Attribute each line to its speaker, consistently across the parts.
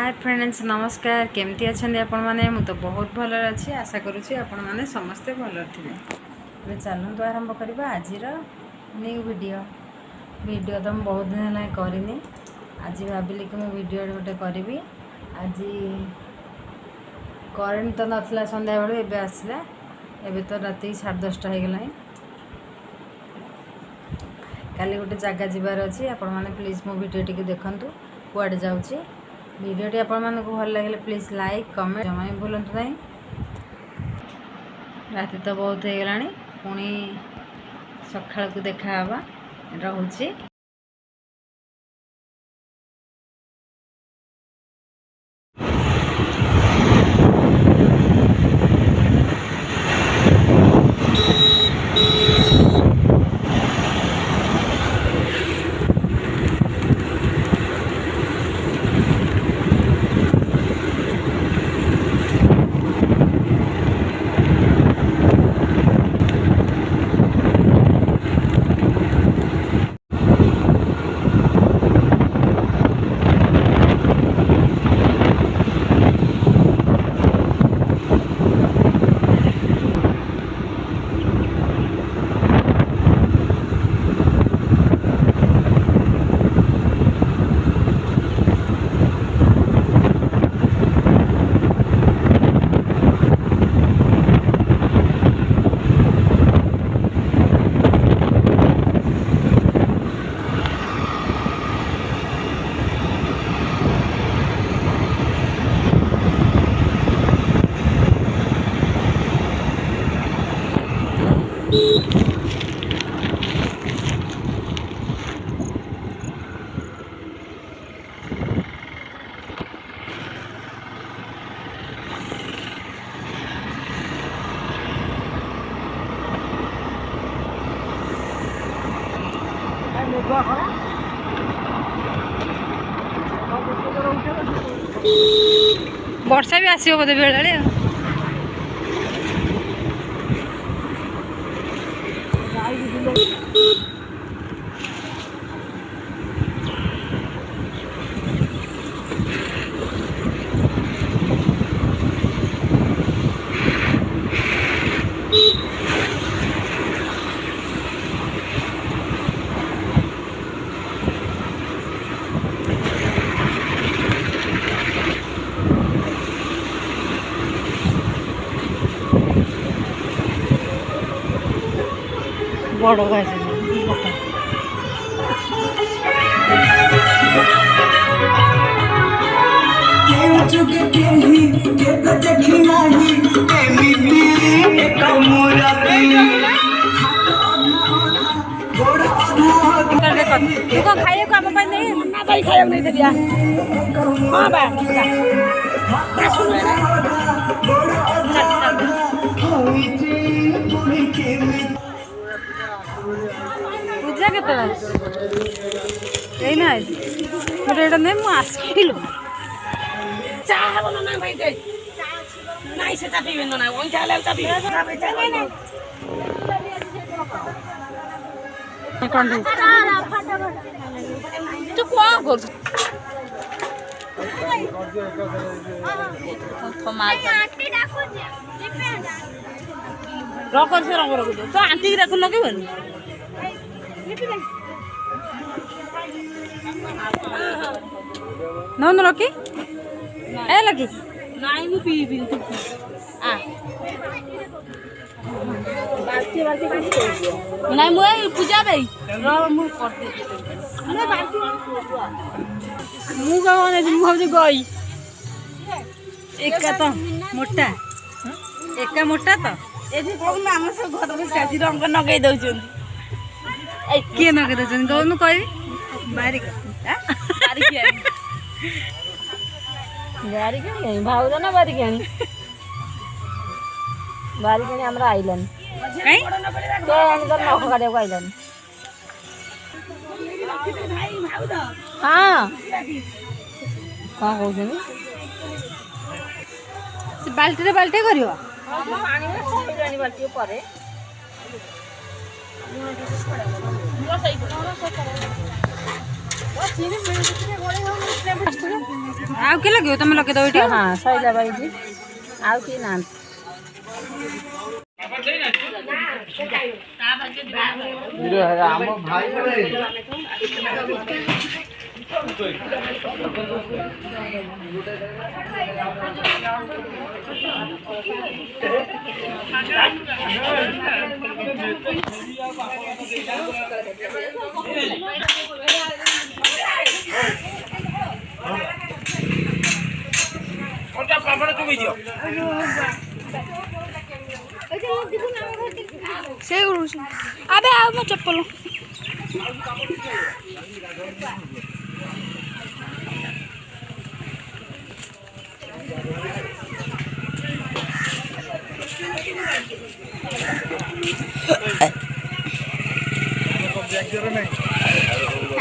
Speaker 1: Hi friends नमस्कार केमती अच्छा आपण मैंने मु तो बहुत भल अच्छी आशा करुँची आपण मैंने समस्ते भल थे चलतु आरंभ करवा आज न्यू वीडियो तो मुझे बहुत दिन है करनी आज भाविली कि मुझे वीडियो गोटे करी आज करेन्ट तो नाला संध्या बेलू एवं आसला एवं तो राति 10:30 हो गला काली गोटे जगह जबार अच्छी आपण मैंने प्लीज मो वीडियो टी देखूँ कुआडे जाऊँगी वीडियोटी आपण मानक भल लगे प्लीज लाइक कमेंट जमा भी भूलु ना राति तो बहुत हो गला पुणी सकाळ को देखा रोचे। वर्षा भी आसो बोधे बेले बड़ गाय तू कौन खाइए को आप नहीं ना भाई खाइए नहीं दिया हां बा पूजा के ना गोटे नहीं मुझे आसलु चाह बोलो ना भाई दे नहीं से चापी बिंदु ना ओन चाले चापी कौन तू कौन कर रकर से रंग रख तो आंटी की रख लगे नौ न लकी ए लकी नाई मु पी बिन तू आ बाल्टी बाल्टी किसी नाई मु पूजा दे र मु कर दे अरे बाल्टी मु गाने मु भाबी गई एका तो मोटा एका मोटा तो एठी कोन आम सब घर में साजी रंग नगई दउछन ए के नगई दउछन गौनु कहबी बारिक
Speaker 2: बारिक भाउज ना बारिक हमरा आइलन
Speaker 1: कहीं
Speaker 2: तो अनकर नख काटे को आइलन हां कौन कहछन
Speaker 1: से बाल्टी करियो
Speaker 2: पानी में सही जानी बाल्टी परे
Speaker 1: ଆଉ କିଏ ଲଗେଇବ ତମେ ଲଗେଇ ଦବ ଏଠି
Speaker 2: ହଁ ସଇଲା ବାଇଜି ଆଉ କି ନାହାନ୍ତି
Speaker 3: ସେ ଉଡୁଛି ଆବେ ଆଉ ମୋ ଚପଲ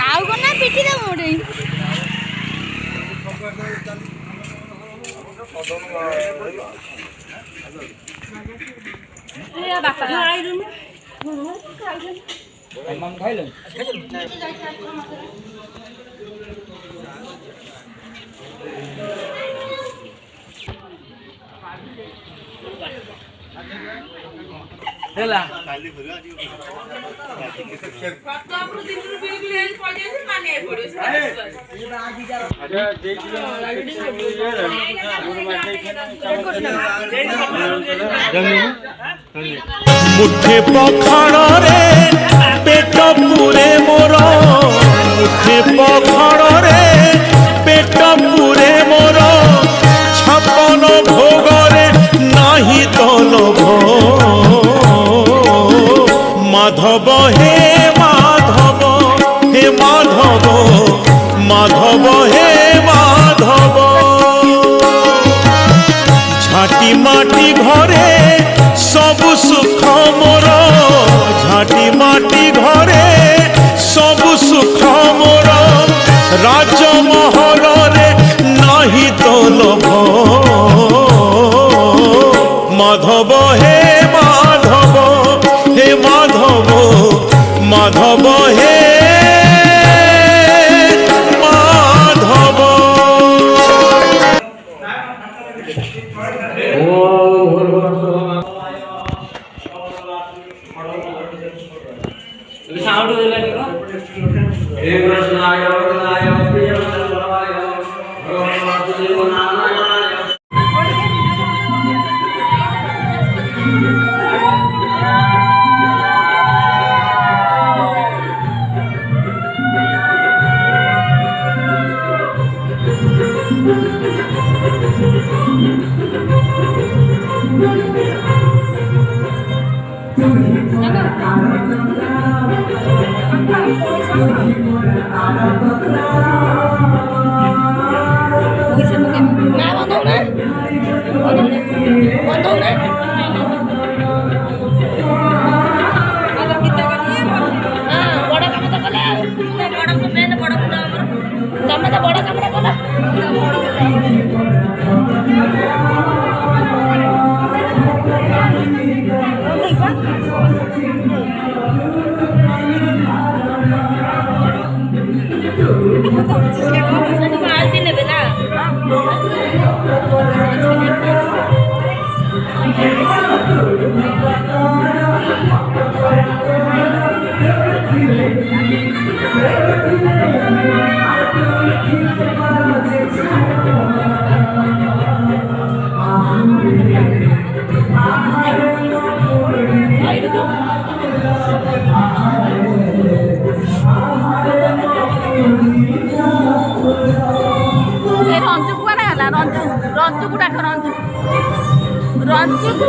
Speaker 3: ଆଉ କଣ ନା ପିଟି ଦବ ଗୋଟେ ବାପା
Speaker 4: ହେଲା
Speaker 5: मुठे पखाड़े पेट पूरे मोर मुठे पखाड़े पेट पूरे मोर छपन भोगरे नाही तो लोभ माधव हे माधव हे माधव माधव हे माधव झाटी माटी घरे सब सुख मोर झाटी माटी घरे सब सुख मोर राजमहल रे नाही तो लोभ माधव हे माधव हे माधव माधव हे माधव
Speaker 4: साउंड देलानी को हे कृष्णाय वरदाय प्रियमनाय भगवानाय
Speaker 3: रंजू कुआडे गला रंजू रंजू को डाक रंजू रंजू को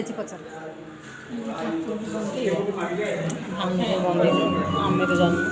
Speaker 1: ଯାଇଛି ପଚାର।
Speaker 2: ଆମେ ତ ଜାଣିନୁ।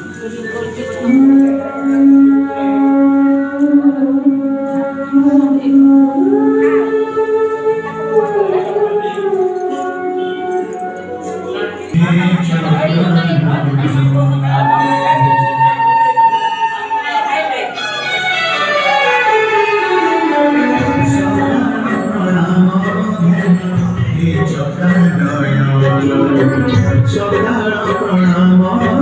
Speaker 6: Sodara pranama